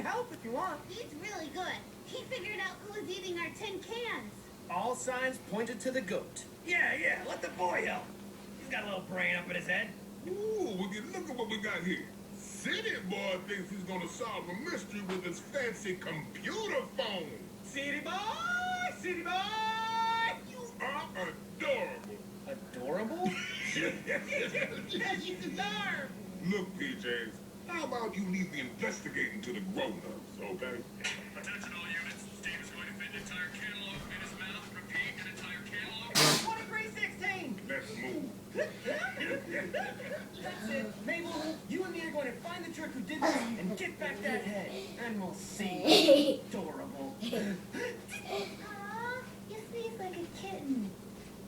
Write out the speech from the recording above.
help if you want. He's really good. He figured out who was eating our tin cans. All signs pointed to the goat. Yeah, let the boy help. He's got a little brain up in his head. Ooh, look at what we got here. City Boy thinks he's gonna solve a mystery with his fancy computer phone. City boy! City boy! You are adorable. Adorable? Yes, you deserve! Look, PJs, how about you leave the investigating to the grown-ups, okay? Attention all units. Steve is going to fit an entire cantaloupe in his mouth. Repeat, an entire cantaloupe. 2316! Let's move. That's it. Mabel, you and me are going to find the jerk who did this and get back that head. And we'll see. Adorable. Aw, you sneeze like a kitten.